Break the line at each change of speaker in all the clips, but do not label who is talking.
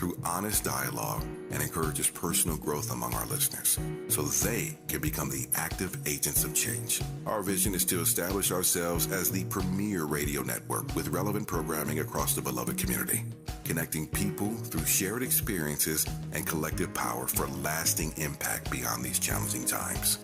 through honest dialogue and encourages personal growth among our listeners so they can become the active agents of change. Our vision is to establish ourselves as the premier radio network with relevant programming across the beloved community, connecting people through shared experiences and collective power for lasting impact beyond these challenging times.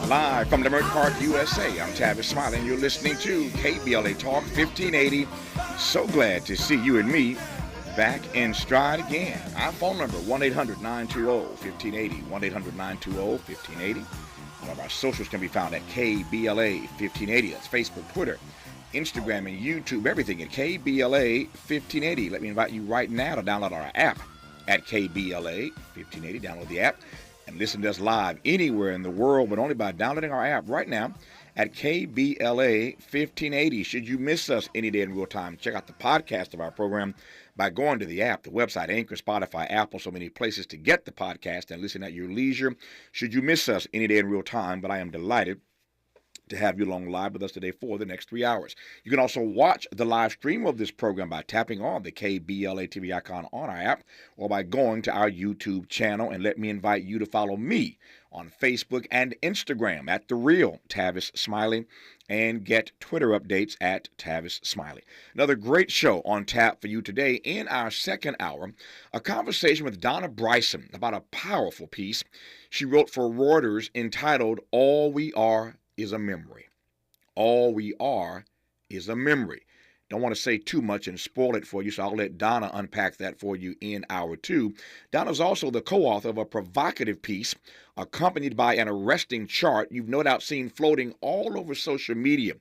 Live from Leimert Park, USA, I'm Tavis, Smiley, and you're listening to KBLA Talk 1580. So glad to see you and me back in stride again. Our phone number, 1-800-920-1580, 1-800-920-1580. One of our socials can be found at KBLA 1580. That's Facebook, Twitter, Instagram, and YouTube, everything at KBLA 1580. Let me invite you right now to download our app at KBLA 1580. Download the app and listen to us live anywhere in the world, but only by downloading our app right now at KBLA 1580. Should you miss us any day in real time, check out the podcast of our program by going to the app, the website, Anchor, Spotify, Apple, so many places to get the podcast and listen at your leisure. Should you miss us any day in real time, but I am delighted to have you along live with us today for the next 3 hours. You can also watch the live stream of this program by tapping on the KBLA TV icon on our app or by going to our YouTube channel. And let me invite you to follow me on Facebook and Instagram at The Real Tavis Smiley and get Twitter updates at Tavis Smiley. Another great show on tap for you today. In our second hour, a conversation with Donna Bryson about a powerful piece she wrote for Reuters entitled All We Are is a Memory. All we are is a memory. Don't want to say too much and spoil it for you, so I'll let Donna unpack that for you in hour two. Donna's also the co-author of a provocative piece accompanied by an arresting chart you've no doubt seen floating all over social media.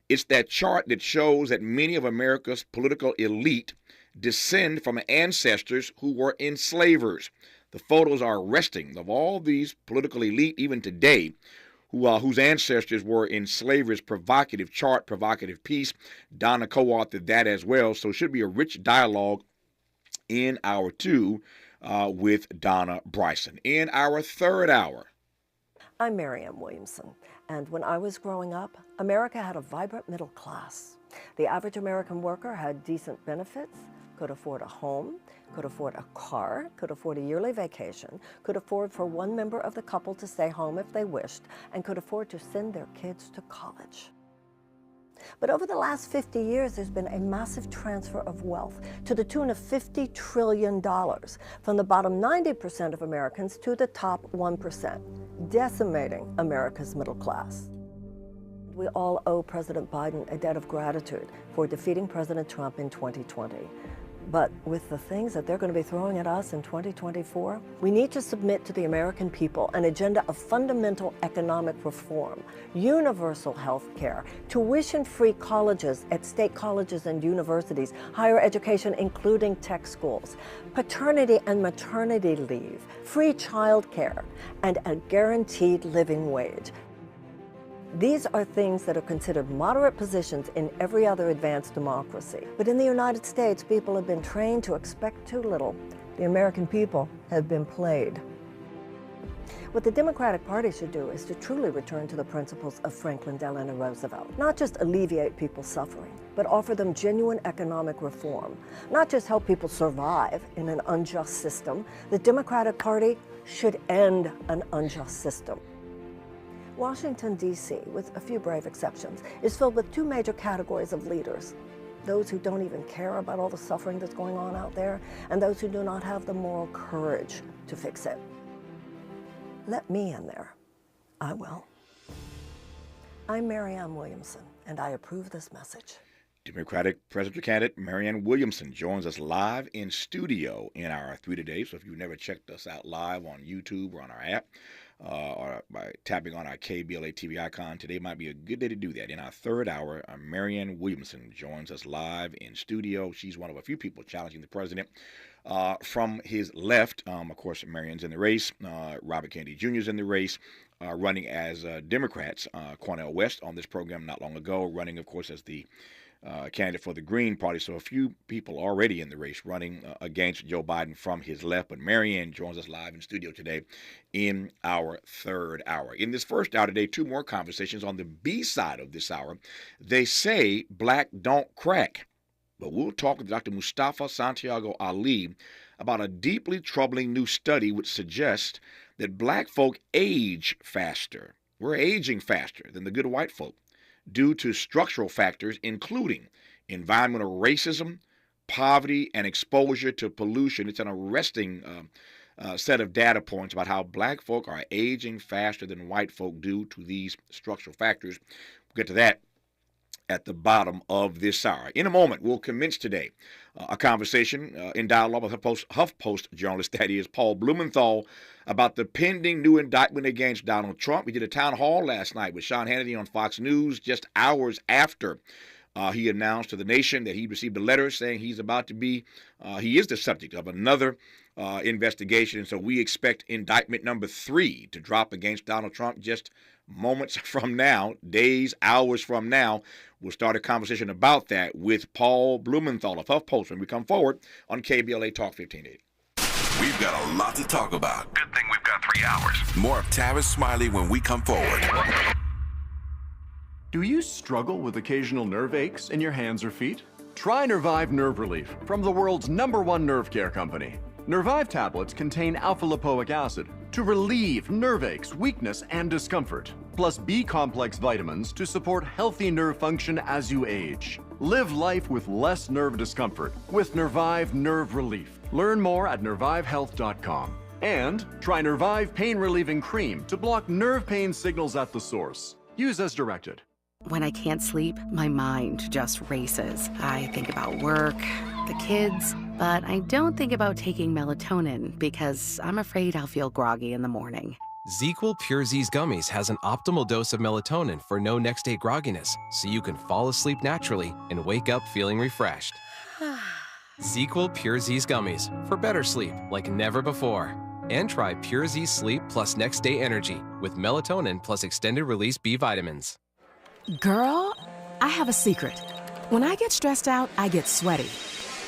It's that chart that shows that many of America's political elite descend from ancestors who were enslavers. The photos are arresting of all these political elite, even today, whose ancestors were enslavers. Provocative chart, provocative piece. Donna co-authored that as well, so it should be a rich dialogue in hour two with Donna Bryson. In our third hour,
I'm Marianne Williamson, and when I was growing up, America had a vibrant middle class. The average American worker had decent benefits, could afford a home, could afford a car, could afford a yearly vacation, could afford for one member of the couple to stay home if they wished, and could afford to send their kids to college. But over the last 50 years, there's been a massive transfer of wealth to the tune of $50 trillion from the bottom 90% of Americans to the top 1%, decimating America's middle class. We all owe President Biden a debt of gratitude for defeating President Trump in 2020. But with the things that they're going to be throwing at us in 2024, we need to submit to the American people an agenda of fundamental economic reform, universal health care, tuition-free colleges at state colleges and universities, higher education including tech schools, paternity and maternity leave, free child care, and a guaranteed living wage. These are things that are considered moderate positions in every other advanced democracy. But in the United States, people have been trained to expect too little. The American people have been played. What the Democratic Party should do is to truly return to the principles of Franklin Delano Roosevelt. Not just alleviate people's suffering, but offer them genuine economic reform. Not just help people survive in an unjust system. The Democratic Party should end an unjust system. Washington, D.C., with a few brave exceptions, is filled with two major categories of leaders: those who don't even care about all the suffering that's going on out there, and those who do not have the moral courage to fix it. Let me in there. I will. I'm Marianne Williamson, and I approve this message.
Democratic presidential candidate Marianne Williamson joins us live in studio in our 3 today. So if you've never checked us out live on YouTube or on our app, or by tapping on our KBLA TV icon, today might be a good day to do that. In our third hour, Marianne Williamson joins us live in studio. She's one of a few people challenging the president from his left. Of course, Marianne's in the race. Robert Kennedy Jr. is in the race. Running as Democrats. Cornel West on this program not long ago, running, of course, as the candidate for the Green Party. So a few people already in the race running against Joe Biden from his left. But Marianne joins us live in studio today in our third hour. In this first hour today, two more conversations on the B side of this hour. They say black don't crack. But we'll talk with Dr. Mustafa Santiago Ali about a deeply troubling new study which suggests that black folk age faster. We're aging faster than the good white folk due to structural factors, including environmental racism, poverty, and exposure to pollution. It's an arresting set of data points about how black folk are aging faster than white folk due to these structural factors. We'll get to that at the bottom of this hour. In a moment, we'll commence today a conversation in dialogue with HuffPost journalist, that is Paul Blumenthal, about the pending new indictment against Donald Trump. We did a town hall last night with Sean Hannity on Fox News just hours after he announced to the nation that he received a letter saying he's about to be, he is the subject of another investigation. And so we expect indictment number 3 to drop against Donald Trump just moments from now, days, hours from now. We'll start a conversation about that with Paul Blumenthal of HuffPost when we come forward on KBLA Talk 1580.
We've got a lot to talk about.
Good thing we've got 3 hours.
More of Tavis Smiley when we come forward.
Do you struggle with occasional nerve aches in your hands or feet? Try Nervive Nerve Relief from the world's #1 nerve care company. Nervive tablets contain alpha-lipoic acid to relieve nerve aches, weakness, and discomfort, plus B-complex vitamins to support healthy nerve function as you age. Live life with less nerve discomfort with Nervive Nerve Relief. Learn more at nervivehealth.com. And try Nervive Pain Relieving Cream to block nerve pain signals at the source. Use as directed.
When I can't sleep, my mind just races. I think about work, the kids, but I don't think about taking melatonin because I'm afraid I'll feel groggy in the morning.
ZzzQuil Pure Z's Gummies has an optimal dose of melatonin for no next-day grogginess, so you can fall asleep naturally and wake up feeling refreshed. ZzzQuil Pure Z's Gummies for better sleep like never before. And try Pure Z Sleep plus next-day energy with melatonin plus extended-release B vitamins.
Girl, I have a secret. When I get stressed out, I get sweaty.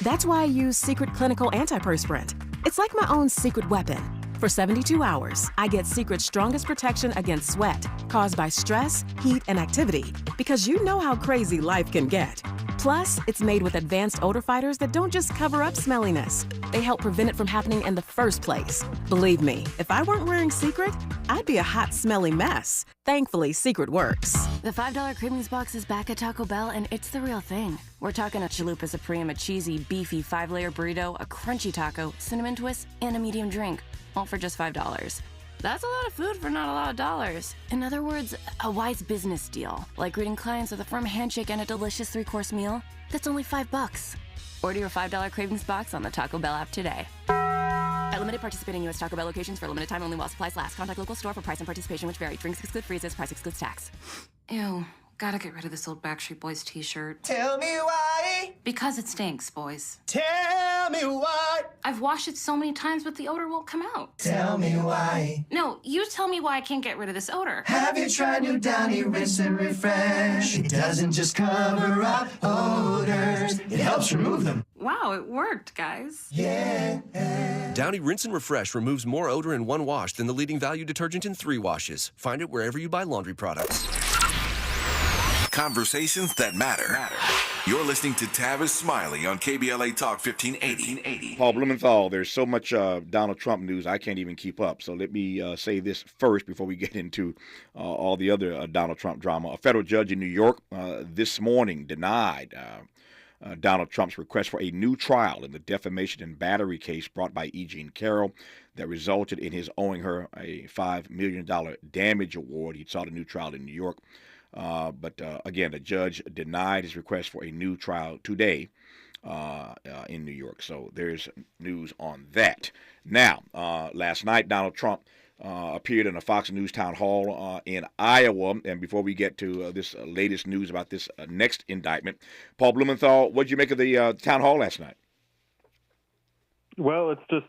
That's why I use Secret Clinical Antiperspirant. It's like my own secret weapon. For 72 hours, I get Secret's strongest protection against sweat caused by stress, heat, and activity, because you know how crazy life can get. Plus, it's made with advanced odor fighters that don't just cover up smelliness. They help prevent it from happening in the first place. Believe me, if I weren't wearing Secret, I'd be a hot, smelly mess. Thankfully, Secret works.
The $5 cravings box is back at Taco Bell, and it's the real thing. We're talking a chalupa supreme, a cheesy, beefy 5-layer burrito, a crunchy taco, cinnamon twist, and a medium drink, all for just $5. That's a lot of food for not a lot of dollars. In other words, a wise business deal, like greeting clients with a firm handshake and a delicious 3-course meal. That's only $5. Order your $5 cravings box on the Taco Bell app today. At limited participating U.S. Taco Bell locations for a limited time only while supplies last. Contact local store for price and participation which vary. Drinks exclude freezes. Price excludes tax.
Ew. Gotta get rid of this old Backstreet Boys t-shirt.
Tell me why.
Because it stinks, boys.
Tell me why.
I've washed it so many times, but the odor won't come out.
Tell me why.
No, you tell me why I can't get rid of this odor.
Have you tried new Downy Rinse and Refresh? It doesn't just cover up odors, it helps remove them.
Wow, it worked, guys.
Yeah.
Downy Rinse and Refresh removes more odor in 1 wash than the leading value detergent in 3 washes. Find it wherever you buy laundry products.
Conversations that matter. You're listening to Tavis Smiley on KBLA Talk 1580.
Paul Blumenthal, there's so much Donald Trump news I can't even keep up. So let me say this first before we get into all the other Donald Trump drama. A federal judge in New York this morning denied Donald Trump's request for a new trial in the defamation and battery case brought by E. Jean Carroll that resulted in his owing her a $5 million damage award. He sought a new trial in New York. But again, the judge denied his request for a new trial today in New York. So there's news on that. Now, last night, Donald Trump appeared in a Fox News town hall in Iowa. And before we get to this latest news about this next indictment, Paul Blumenthal, what did you make of the town hall last night?
Well, it's just,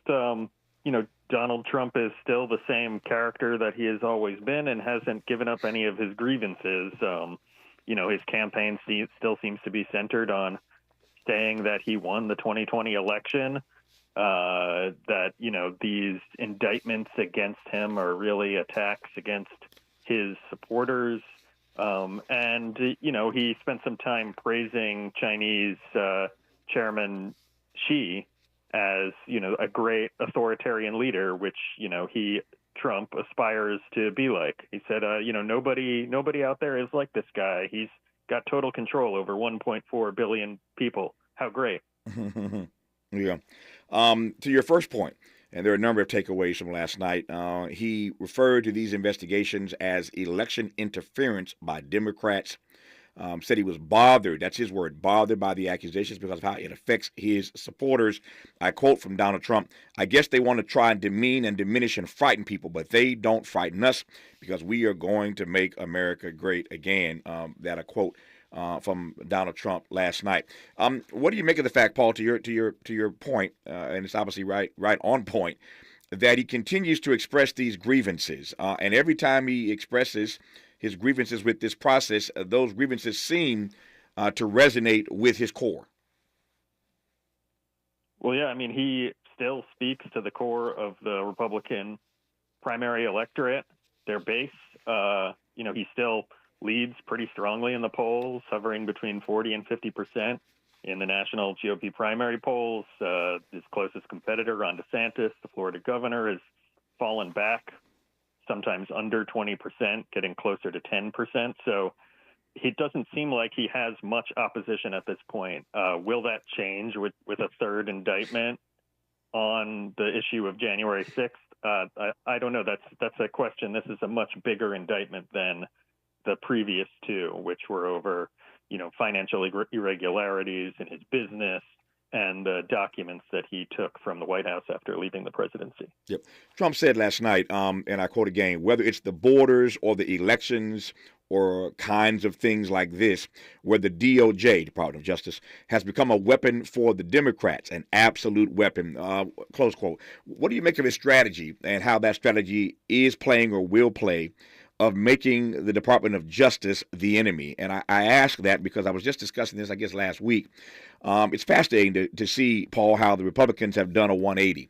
Donald Trump is still the same character that he has always been and hasn't given up any of his grievances. His campaign still seems to be centered on saying that he won the 2020 election, that, these indictments against him are really attacks against his supporters. He spent some time praising Chinese Chairman Xi as, a great authoritarian leader, which, Trump aspires to be like. He said, nobody out there is like this guy. He's got total control over 1.4 billion people. How great.
Yeah. To your first point, and there are a number of takeaways from last night, he referred to these investigations as election interference by Democrats. Said he was bothered, that's his word, bothered by the accusations because of how it affects his supporters. I quote from Donald Trump, "I guess they want to try and demean and diminish and frighten people, but they don't frighten us because we are going to make America great again." That a quote from Donald Trump last night. What do you make of the fact, Paul, to your point, and it's obviously right on point, that he continues to express these grievances, and every time he expresses his grievances with this process, those grievances seem to resonate with his core?
Well, yeah, he still speaks to the core of the Republican primary electorate, their base. He still leads pretty strongly in the polls, hovering between 40 and 50% in the national GOP primary polls. His closest competitor, Ron DeSantis, the Florida governor, has fallen back, sometimes under 20%, getting closer to 10%. So it doesn't seem like he has much opposition at this point. Will that change with a third indictment on the issue of January 6th? I don't know. That's a question. This is a much bigger indictment than the previous two, which were over, financial irregularities in his business and the documents that he took from the White House after leaving the presidency.
Yep. Trump said last night, and I quote again, whether it's the borders or the elections or kinds of things like this, where the DOJ, Department of Justice, has become a weapon for the Democrats, an absolute weapon, close quote. What do you make of his strategy and how that strategy is playing or will play of making the Department of Justice the enemy? And I ask that because I was just discussing this, I guess, last week. It's fascinating to see, Paul, how the Republicans have done a 180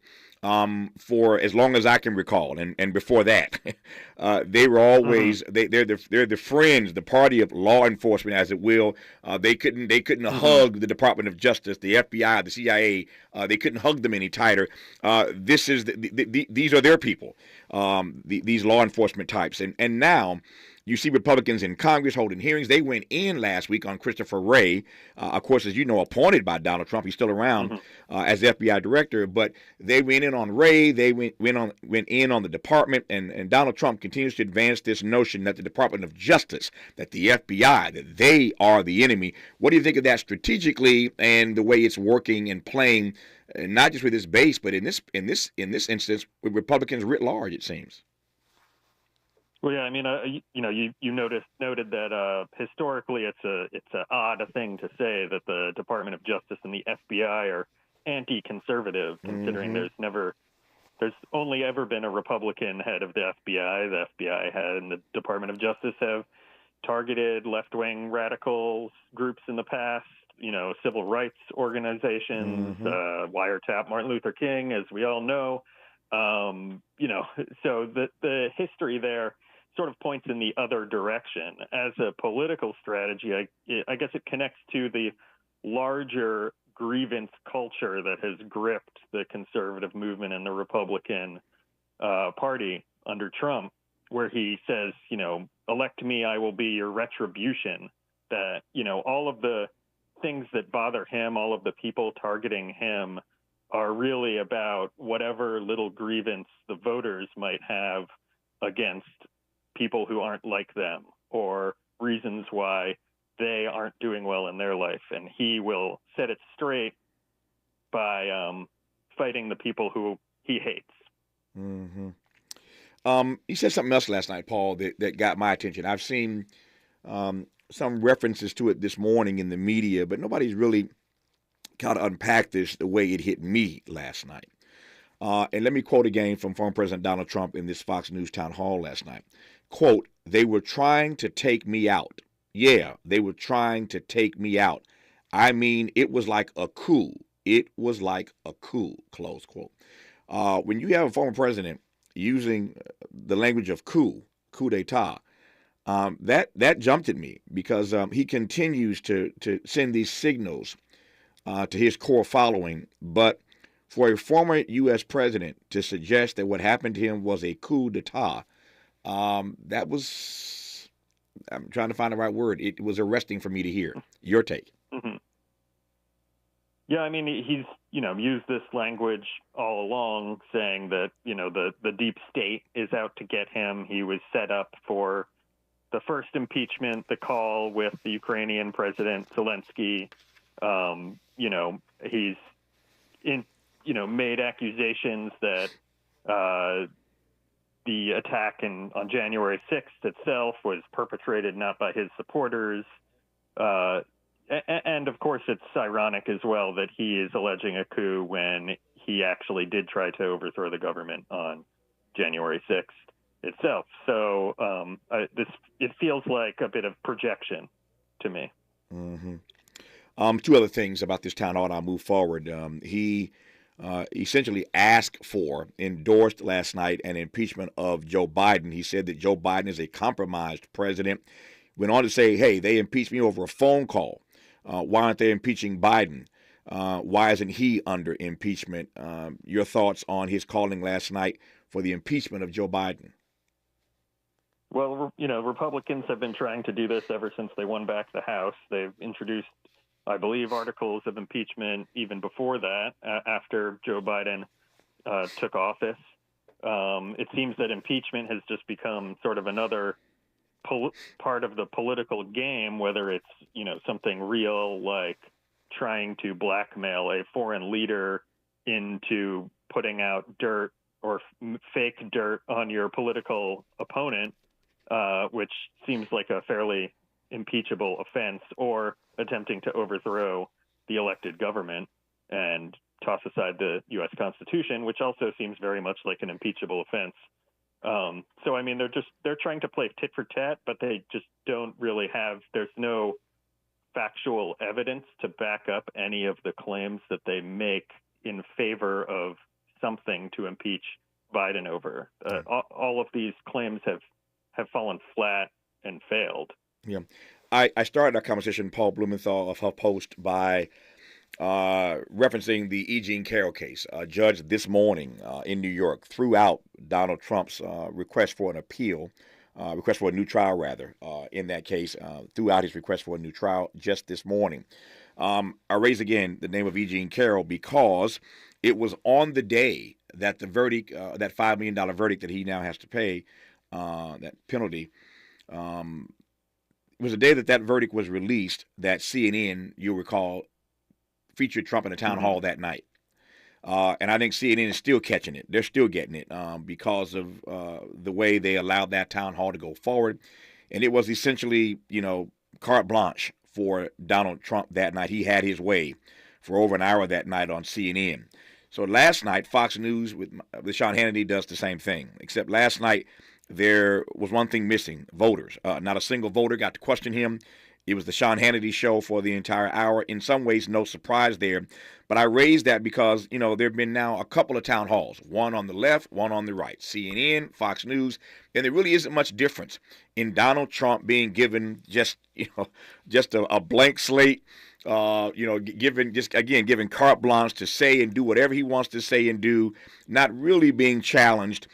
for as long as I can recall, and before that, they were always they're the friends, the party of law enforcement, as it will. They couldn't hug the Department of Justice, the FBI, the CIA. They couldn't hug them any tighter. These are their people, these law enforcement types, and now you see Republicans in Congress holding hearings. They went in last week on Christopher Wray, of course, as you know, appointed by Donald Trump. He's still around as FBI director, but they went in on Wray. They went in on the department, and Donald Trump continues to advance this notion that the Department of Justice, that the FBI, that they are the enemy. What do you think of that strategically and the way it's working and playing, not just with his base, but in this instance with Republicans writ large, it seems?
Well, yeah, you noted that historically it's an odd thing to say that the Department of Justice and the FBI are anti-conservative, considering there's only ever been a Republican head of the FBI. The FBI head and the Department of Justice have targeted left-wing radical groups in the past, civil rights organizations, wiretap Martin Luther King, as we all know. So the history there sort of points in the other direction. As a political strategy, I guess it connects to the larger grievance culture that has gripped the conservative movement and the Republican Party under Trump, where he says, elect me, I will be your retribution. That, all of the things that bother him, all of the people targeting him, are really about whatever little grievance the voters might have against people who aren't like them, or reasons why they aren't doing well in their life. And he will set it straight by fighting the people who he hates.
Mm-hmm. You said something else last night, Paul, that got my attention. I've seen some references to it this morning in the media, but nobody's really kind of unpacked this the way it hit me last night. And let me quote again from former President Donald Trump in this Fox News town hall last night. Quote, "They were trying to take me out. Yeah, they were trying to take me out. I mean, it was like a coup. It was like a coup," close quote. When you have a former president using the language of coup d'etat, that jumped at me, because he continues to send these signals to his core following. But for a former U.S. president to suggest that what happened to him was a coup d'etat, that was, I'm trying to find the right word, it was arresting for me to hear. Your take.
Mm-hmm. Yeah, I mean, he's, used this language all along, saying that, the deep state is out to get him. He was set up for the first impeachment, the call with the Ukrainian President Zelensky. He's made accusations that the attack on January 6th itself was perpetrated not by his supporters. And of course, it's ironic as well that he is alleging a coup when he actually did try to overthrow the government on January 6th itself. So it feels like a bit of projection to me.
Mm-hmm. Two other things about this town hall, and I'll move forward. He essentially asked for, endorsed last night, an impeachment of Joe Biden. He said that Joe Biden is a compromised president. Went on to say, hey, they impeached me over a phone call. Why aren't they impeaching Biden? Why isn't he under impeachment? Your thoughts on his calling last night for the impeachment of Joe Biden?
Well, Republicans have been trying to do this ever since they won back the House. They've introduced, I believe, articles of impeachment even before that, after Joe Biden took office. It seems that impeachment has just become sort of another part of the political game, whether it's, something real like trying to blackmail a foreign leader into putting out dirt or fake dirt on your political opponent, which seems like a fairly impeachable offense, or attempting to overthrow the elected government and toss aside the U.S. Constitution, which also seems very much like an impeachable offense. So, I mean, they're trying to play tit for tat, but they just don't really there's no factual evidence to back up any of the claims that they make in favor of something to impeach Biden over. All of these claims have fallen flat and failed.
Yeah. I started our conversation, Paul Blumenthal of HuffPost, by referencing the E. Jean Carroll case. A judge this morning in New York threw out Donald Trump's request for an appeal, request for a new trial, rather, in that case, threw out his request for a new trial just this morning. I raise again the name of E. Jean Carroll because it was on the day that the verdict, that $5 million verdict that he now has to pay, that penalty, it was the day that verdict was released that CNN, you'll recall, featured Trump in a town hall that night. And I think CNN is still catching it. They're still getting it because of the way they allowed that town hall to go forward. And it was essentially, carte blanche for Donald Trump that night. He had his way for over an hour that night on CNN. So last night, Fox News with Sean Hannity does the same thing, except last night there was one thing missing: voters. Not a single voter got to question him. It was the Sean Hannity show for the entire hour. In some ways, no surprise there. But I raised that because, there have been now a couple of town halls, one on the left, one on the right, CNN, Fox News, and there really isn't much difference in Donald Trump being given just a blank slate giving carte blanche to say and do whatever he wants to say and do, not really being challenged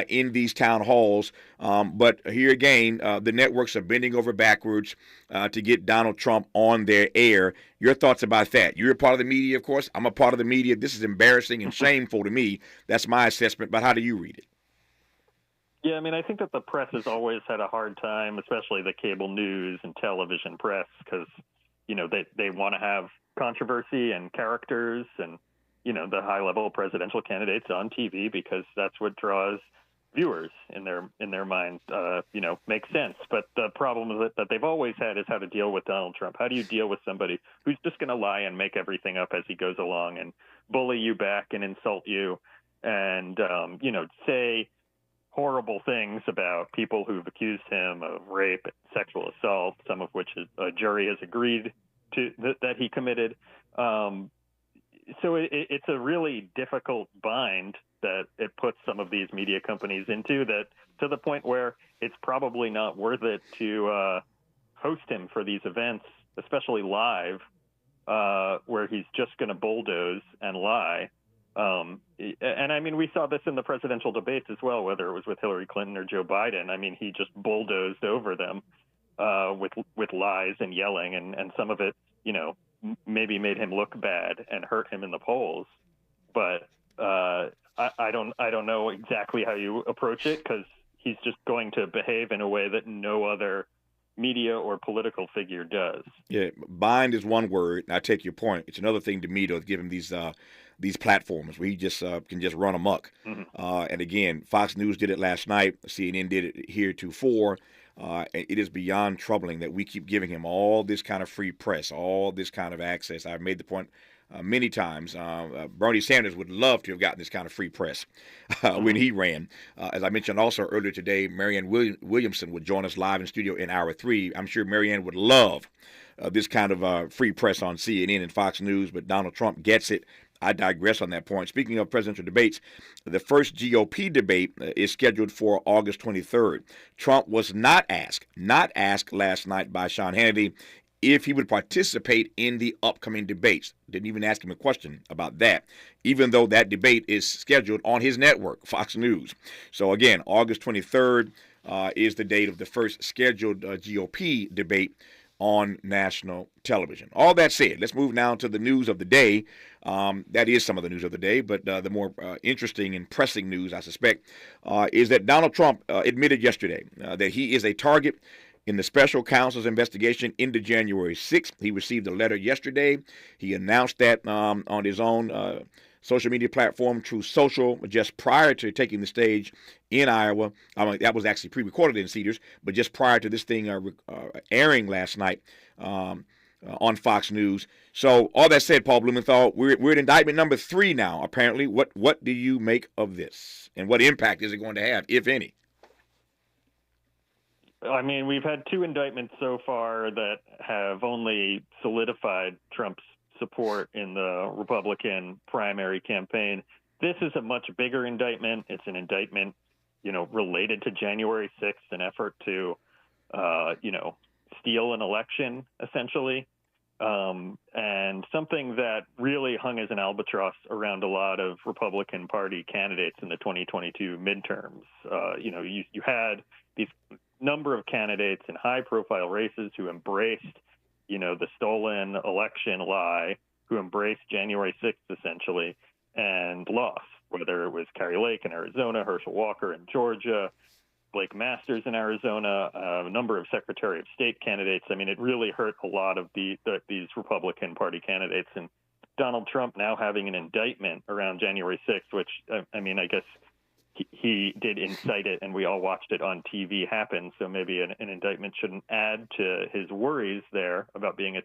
in these town halls. But here again, the networks are bending over backwards to get Donald Trump on their air. Your thoughts about that? You're a part of the media, of course. I'm a part of the media. This is embarrassing and shameful to me. That's my assessment. But how do you read it?
Yeah, I mean, I think that the press has always had a hard time, especially the cable news and television press, because, they want to have controversy and characters and, the high-level presidential candidates on TV, because that's what draws viewers in their mind, makes sense. But the problem that they've always had is how to deal with Donald Trump. How do you deal with somebody who's just going to lie and make everything up as he goes along and bully you back and insult you and, say horrible things about people who've accused him of rape and sexual assault, some of which a jury has agreed to that he committed. So it's a really difficult bind that it puts some of these media companies into, that to the point where it's probably not worth it to host him for these events, especially live, where he's just going to bulldoze and lie. And I mean, we saw this in the presidential debates as well, whether it was with Hillary Clinton or Joe Biden. I mean, he just bulldozed over them with lies and yelling, and some of it, maybe made him look bad and hurt him in the polls. But I don't know exactly how you approach it, because he's just going to behave in a way that no other media or political figure does.
Yeah, bind is one word. I take your point. It's another thing to me to give him these platforms where he just can just run amok. Mm-hmm. And again, Fox News did it last night. CNN did it heretofore. It is beyond troubling that we keep giving him all this kind of free press, all this kind of access. I've made the point many times. Bernie Sanders would love to have gotten this kind of free press when he ran. As I mentioned also earlier today, Marianne Williamson would join us live in studio in hour 3. I'm sure Marianne would love this kind of free press on CNN and Fox News, but Donald Trump gets it. I digress on that point. Speaking of presidential debates, the first GOP debate is scheduled for August 23rd. Trump was not asked last night by Sean Hannity if he would participate in the upcoming debates. Didn't even ask him a question about that, even though that debate is scheduled on his network, Fox News. So again, August 23rd is the date of the first scheduled GOP debate on national television. All that said, let's move now to the news of the day. That is some of the news of the day, but the more interesting and pressing news, I suspect, is that Donald Trump admitted yesterday that he is a target in the special counsel's investigation into January 6th. He received a letter yesterday. He announced that on his own social media platform, Truth Social, just prior to taking the stage in Iowa. That was actually pre-recorded in Cedars, but just prior to this thing airing last night on Fox News. So all that said, Paul Blumenthal, we're at indictment number 3 now, apparently. What do you make of this? And what impact is it going to have, if any?
I mean, we've had 2 indictments so far that have only solidified Trump's support in the Republican primary campaign. This is a much bigger indictment. It's an indictment, related to January 6th, an effort to, steal an election, essentially, and something that really hung as an albatross around a lot of Republican Party candidates in the 2022 midterms. You had these number of candidates in high-profile races who embraced the stolen election lie, who embraced January 6th, essentially, and lost, whether it was Kari Lake in Arizona, Herschel Walker in Georgia, Blake Masters in Arizona, a number of Secretary of State candidates. I mean, it really hurt a lot of these Republican Party candidates. And Donald Trump now having an indictment around January 6th, which, I guess he did incite it, and we all watched it on TV happen. So maybe an indictment shouldn't add to his worries there about being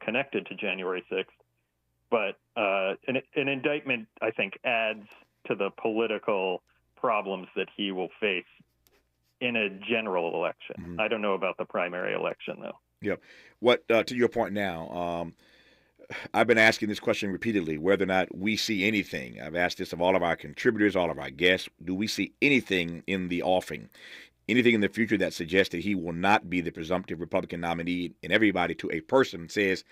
connected to January 6th. But an indictment, I think, adds to the political problems that he will face in a general election. Mm-hmm. I don't know about the primary election, though.
Yeah. What to your point now, I've been asking this question repeatedly, whether or not we see anything. I've asked this of all of our contributors, all of our guests. Do we see anything in the offing, anything in the future that suggests that he will not be the presumptive Republican nominee? And everybody, to a person, says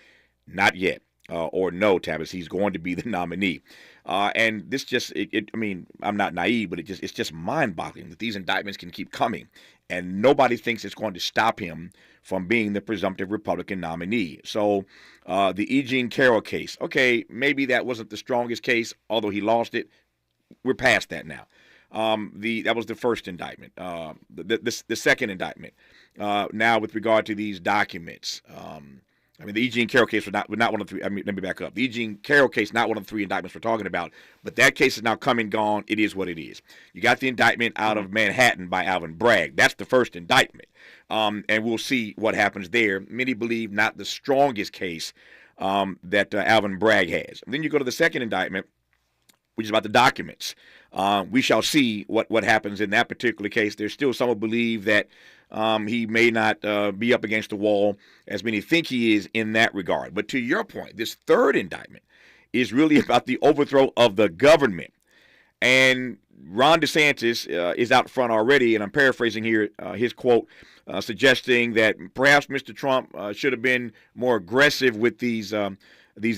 Not yet. Or no, Tavis, he's going to be the nominee. And this just, I mean, I'm not naive, but it's just mind-boggling that these indictments can keep coming. And nobody thinks it's going to stop him from being the presumptive Republican nominee. So the E. Jean Carroll case, okay, maybe that wasn't the strongest case, although he lost it. We're past that now. That was the first indictment. The second indictment. Now with regard to these documents, I mean, the E. Jean Carroll case was not one of the three. I mean, let me back up. The E. Jean Carroll case, not one of the three indictments we're talking about, but that case is now come and gone. It is what it is. You got the indictment out of Manhattan by Alvin Bragg. That's the first indictment. And we'll see what happens there. Many believe not the strongest case that Alvin Bragg has. And then you go to the second indictment, which is about the documents. We shall see what happens in that particular case. There's still some who believe that he may not be up against the wall as many think he is in that regard. But to your point, this third indictment is really about the overthrow of the government. And Ron DeSantis is out front already, and I'm paraphrasing here his quote, suggesting that perhaps Mr. Trump should have been more aggressive with these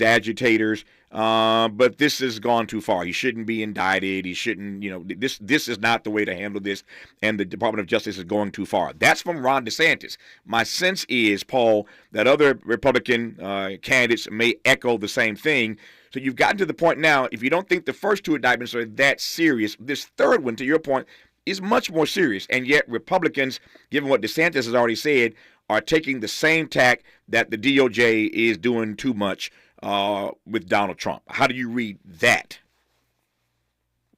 agitators. But this has gone too far. He shouldn't be indicted. He shouldn't, this is not the way to handle this. And the Department of Justice is going too far. That's from Ron DeSantis. My sense is, Paul, that other Republican candidates may echo the same thing. So you've gotten to the point now, if you don't think the first two indictments are that serious, this third one, to your point, is much more serious. And yet Republicans, given what DeSantis has already said, are taking the same tack that the DOJ is doing too much with Donald Trump. How do you read that?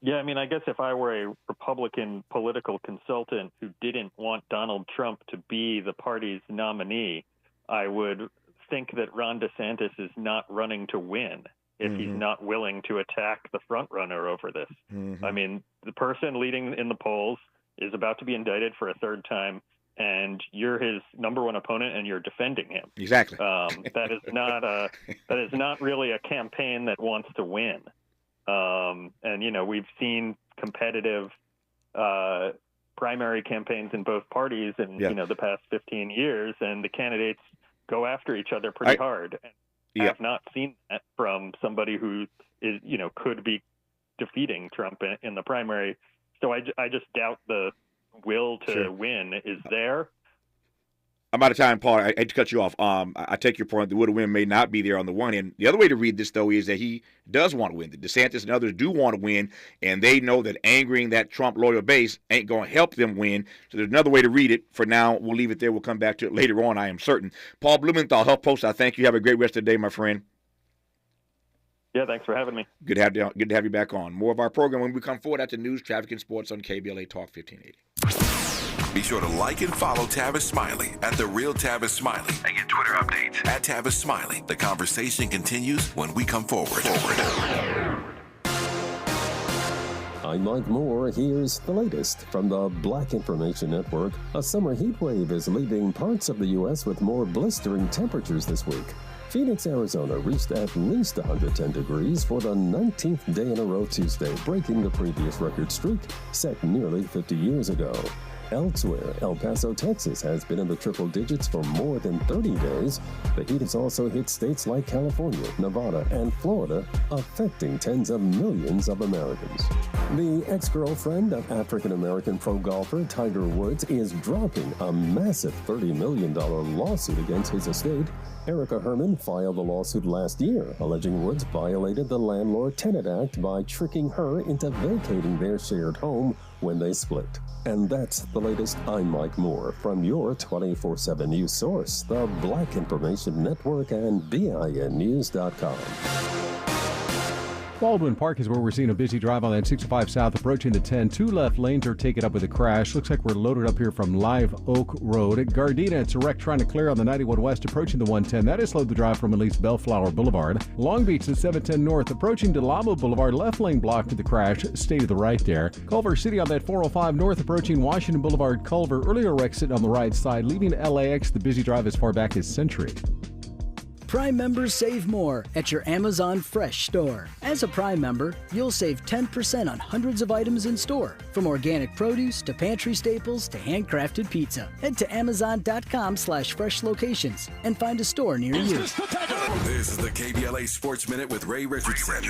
Yeah, I mean, I guess if I were a Republican political consultant who didn't want Donald Trump to be the party's nominee, I would think that Ron DeSantis is not running to win if he's not willing to attack the front runner over this. I mean, the person leading in the polls is about to be indicted for a third time, and you're his number one opponent, and you're defending him.
Exactly.
That is not really a campaign that wants to win. And we've seen competitive primary campaigns in both parties in the past 15 years, and the candidates go after each other pretty hard. And have not seen that from somebody who is could be defeating Trump in the primary. So I just doubt the will to win is there.
I'm out of time, Paul. I hate to cut you off. I take your point. The will to win may not be there on the one end. The other way to read this, though, is that he does want to win. The DeSantis and others do want to win, and they know that angering that Trump loyal base ain't going to help them win. So there's another way to read it. For now, we'll leave it there. We'll come back to it later on, I am certain. Paul Blumenthal, HuffPost, I thank you. Have a great rest of the day, my friend.
Yeah, thanks for having me.
Good to have you back on. More of our program when we come forward after news, traffic, and sports on KBLA Talk 1580.
Be sure to like and follow Tavis Smiley at The Real Tavis Smiley
And get Twitter updates
at Tavis Smiley. The conversation continues when we come forward.
I'm Mike Moore. Here's the latest from the Black Information Network. A summer heat wave is leaving parts of the U.S. with more blistering temperatures this week. Phoenix, Arizona reached at least 110 degrees for the 19th day in a row Tuesday, breaking the previous record streak set nearly 50 years ago. Elsewhere, El Paso, Texas has been in the triple digits for more than 30 days. The heat has also hit states like California, Nevada, and Florida, affecting tens of millions of Americans. The ex-girlfriend of African-American pro golfer Tiger Woods is dropping a massive $30 million lawsuit against his estate. Erica Herman filed a lawsuit last year, alleging Woods violated the Landlord-Tenant Act by tricking her into vacating their shared home when they split. And that's the latest. I'm Mike Moore from your 24/7 news source, the Black Information Network and BINnews.com.
Baldwin Park is where we're seeing a busy drive on that 65 South approaching the 10. Two left lanes are taken up with a crash. Looks like we're loaded up here from Live Oak Road. At Gardena, it's a wreck trying to clear on the 91 West approaching the 110. That has slowed the drive from at least Bellflower Boulevard. Long Beach, the 710 North approaching Delamo Boulevard. Left lane blocked to the crash. Stay to the right there. Culver City on that 405 North approaching Washington Boulevard. Culver. Earlier wreck sitting on the right side, leaving LAX. The busy drive as far back as Century.
Prime members save more at your Amazon Fresh store. As a Prime member, you'll save 10% on hundreds of items in store, from organic produce to pantry staples to handcrafted pizza. Head to Amazon.com/fresh locations and find a store near you.
This is the KBLA Sports Minute with Ray Richardson.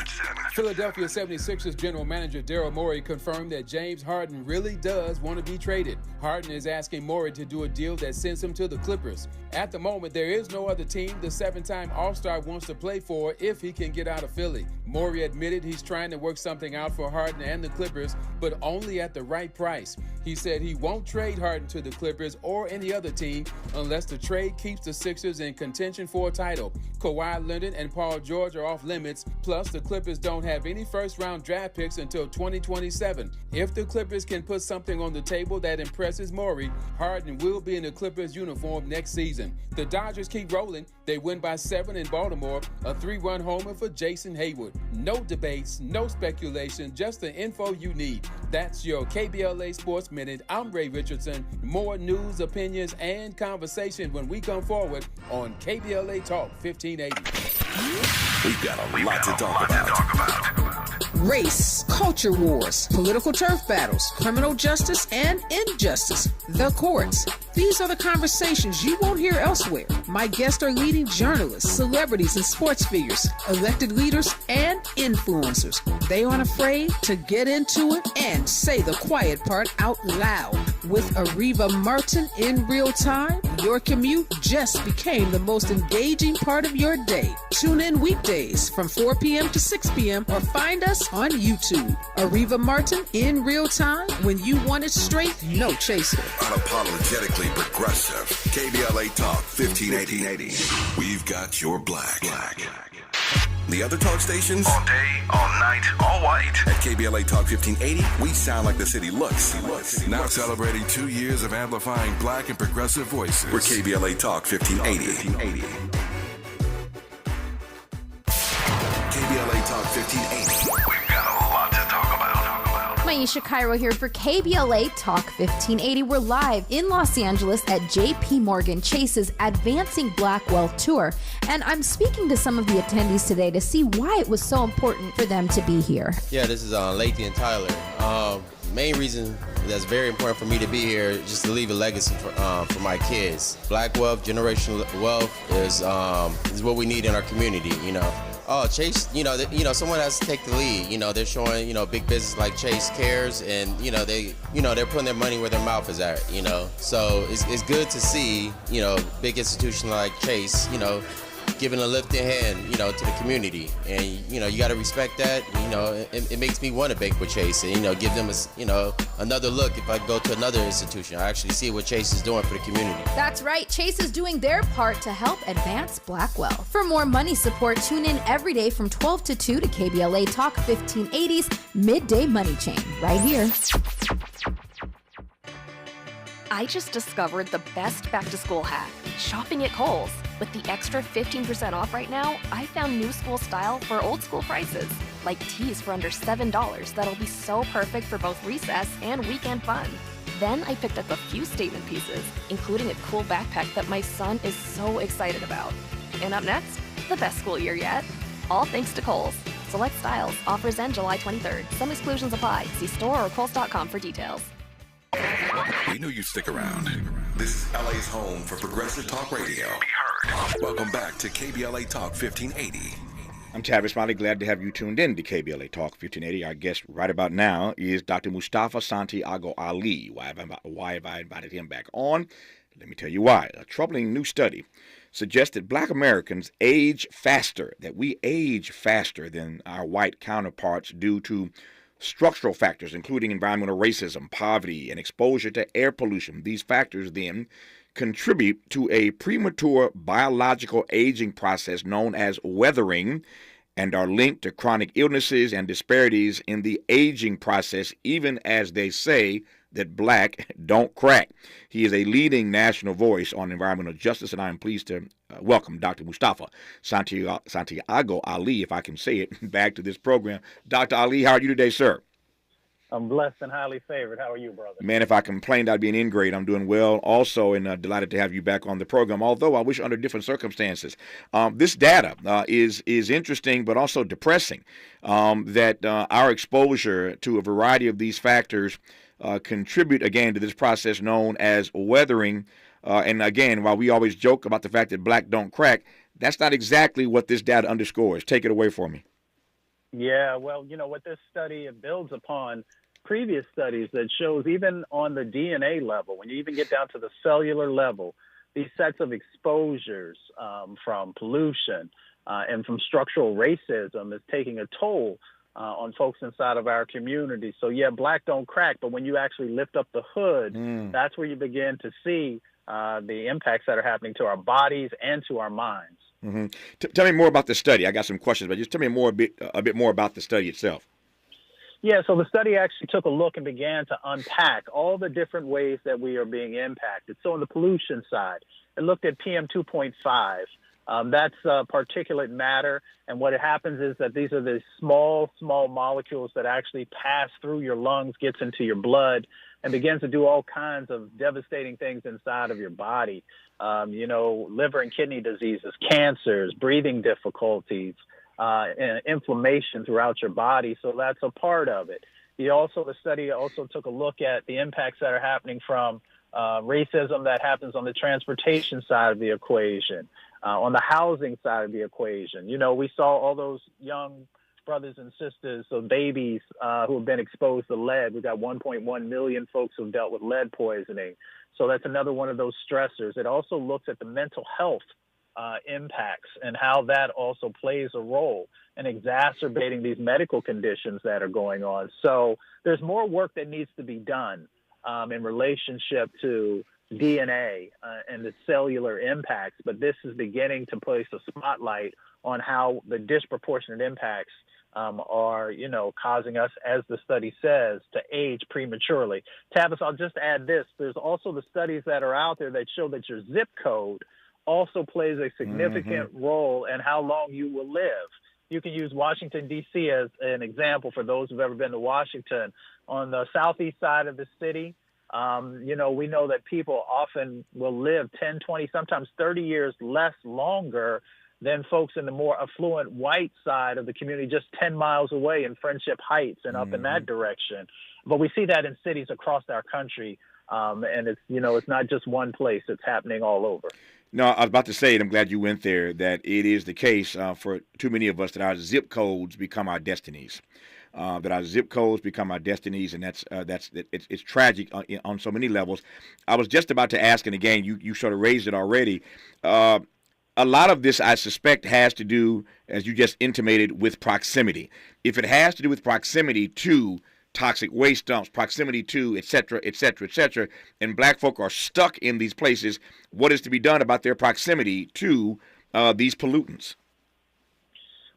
Philadelphia 76ers general manager Daryl Morey confirmed that James Harden really does want to be traded. Harden is asking Morey to do a deal that sends him to the Clippers. At the moment, there is no other team the seven-time All-Star wants to play for if he can get out of Philly. Morey admitted he's trying to work something out for Harden and the Clippers, but only at the right price. He said he won't trade Harden to the Clippers or any other team unless the trade keeps the Sixers in contention for a title. Kawhi Leonard and Paul George are off limits, plus the Clippers don't have any first-round draft picks until 2027. If the Clippers can put something on the table that impresses Morey, Harden will be in the Clippers uniform next season. The Dodgers keep rolling. They win by 7 in Baltimore, a 3-run homer for Jason Hayward. No debates, no speculation, just the info you need. That's your KBLA Sports Minute. I'm Ray Richardson. More news, opinions, and conversation when we come forward on KBLA Talk 1580.
We've got a lot to talk about.
Race, culture wars, political turf battles, criminal justice and injustice, the courts. These are the conversations you won't hear elsewhere. My guests are leading journalists, celebrities, and sports figures, elected leaders, and influencers. They aren't afraid to get into it and say the quiet part out loud. With Areva Martin in real time, your commute just became the most engaging part of your day. Tune in weekdays from 4 p.m. to 6 p.m. or find us on YouTube. Areva Martin in real time, when you want it straight, no chaser.
Unapologetically progressive. KBLA Talk 1580. We've got your black. The other talk stations?
All day, all night, all white.
At KBLA Talk 1580, we sound like the city looks. Now celebrating 2 years of amplifying black and progressive voices. We're KBLA Talk 1580. KBLA Talk 1580.
We've got a lot to talk about.
Maisha Cairo here for KBLA Talk 1580. We're live in Los Angeles at JP Morgan Chase's Advancing Black Wealth Tour. And I'm speaking to some of the attendees today to see why it was so important for them to be here.
Yeah, this is Lathan and Tyler. Main reason that's very important for me to be here is just to leave a legacy for my kids. Black wealth, generational wealth is what we need in our community, you know. Oh, Chase, someone has to take the lead. They're showing, big business like Chase cares, and, they're putting their money where their mouth is at, So it's good to see, big institution like Chase, giving a lifting hand, to the community. And, you got to respect that. It makes me want to bank with Chase and, give them, another look if I go to another institution. I actually see what Chase is doing for the community.
That's right. Chase is doing their part to help advance black wealth. For more money support, tune in every day from 12 to 2 to KBLA Talk 1580's Midday Money Chain, right here.
I just discovered the best back-to-school hack, shopping at Kohl's. With the extra 15% off right now, I found new school style for old school prices, like tees for under $7 that'll be so perfect for both recess and weekend fun. Then I picked up a few statement pieces, including a cool backpack that my son is so excited about. And up next, the best school year yet, all thanks to Kohl's. Select styles, offers end July 23rd. Some exclusions apply. See store or Kohl's.com for details.
We knew you'd stick around. This is LA's home for progressive talk radio. Welcome back to KBLA Talk 1580.
I'm Tavis, Smiley. Glad to have you tuned in to KBLA Talk 1580. Our guest right about now is Dr. Mustafa Santiago Ali. Why have I invited him back on? Let me tell you why. A troubling new study suggests that black Americans age faster, that we age faster than our white counterparts due to structural factors, including environmental racism, poverty, and exposure to air pollution. These factors then contribute to a premature biological aging process known as weathering and are linked to chronic illnesses and disparities in the aging process, even as they say that black don't crack. He is a leading national voice on environmental justice, and I am pleased to welcome Dr. Mustafa Santiago Ali, if I can say it, back to this program. Dr. Ali, how are you today, sir?
I'm blessed and highly favored. How are you, brother?
Man, if I complained, I'd be an ingrate. I'm doing well also, and delighted to have you back on the program, although I wish under different circumstances. This data is interesting but also depressing, that our exposure to a variety of these factors contribute, again, to this process known as weathering. And, again, while we always joke about the fact that black don't crack, that's not exactly what this data underscores. Take it away for me.
Yeah, well, what this study builds upon previous studies that shows even on the DNA level, when you even get down to the cellular level, these sets of exposures from pollution and from structural racism is taking a toll on folks inside of our community. So, yeah, black don't crack, but when you actually lift up the hood, that's where you begin to see the impacts that are happening to our bodies and to our minds.
Mm-hmm. Tell me more about the study. I got some questions, but just tell me a bit more about the study itself.
Yeah, so the study actually took a look and began to unpack all the different ways that we are being impacted. So on the pollution side, it looked at PM 2.5. That's particulate matter, and what happens is that these are the small molecules that actually pass through your lungs, gets into your blood, and begins to do all kinds of devastating things inside of your body. Liver and kidney diseases, cancers, breathing difficulties, and inflammation throughout your body. So that's a part of it. The study also took a look at the impacts that are happening from racism that happens on the transportation side of the equation, on the housing side of the equation. We saw all those young brothers and sisters, so babies who have been exposed to lead. We've got 1.1 million folks who've dealt with lead poisoning. So that's another one of those stressors. It also looks at the mental health impacts and how that also plays a role in exacerbating these medical conditions that are going on. So there's more work that needs to be done in relationship to DNA and the cellular impacts, but this is beginning to place a spotlight on how the disproportionate impacts are, causing us, as the study says, to age prematurely. Tavis, I'll just add this. There's also the studies that are out there that show that your zip code also plays a significant role in how long you will live. You can use Washington, D.C. as an example for those who've ever been to Washington. On the southeast side of the city, we know that people often will live 10, 20, sometimes 30 years longer than folks in the more affluent white side of the community, just 10 miles away in Friendship Heights and up in that direction. But we see that in cities across our country, and it's not just one place. It's happening all over.
No, I was about to say, and I'm glad you went there, that it is the case for too many of us that our zip codes become our destinies. And it's tragic on so many levels. I was just about to ask, and again, you sort of raised it already. A lot of this, I suspect, has to do, as you just intimated, with proximity. If it has to do with proximity to toxic waste dumps, proximity to, et cetera, and black folk are stuck in these places, what is to be done about their proximity to these pollutants?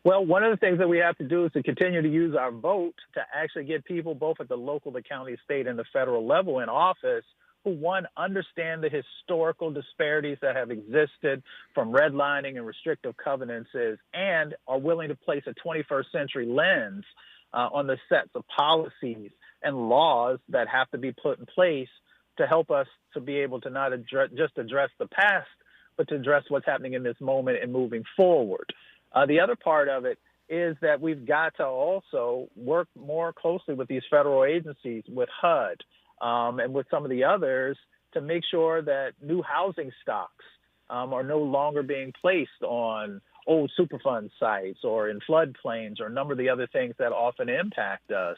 Well, one of the things that we have to do is to continue to use our vote to actually get people both at the local, the county, state, and the federal level in office who, one, understand the historical disparities that have existed from redlining and restrictive covenants and are willing to place a 21st century lens on the sets of policies and laws that have to be put in place to help us to be able to not just address the past, but to address what's happening in this moment and moving forward. The other part of it is that we've got to also work more closely with these federal agencies, with HUD, and with some of the others, to make sure that new housing stocks are no longer being placed on old Superfund sites or in floodplains or a number of the other things that often impact us.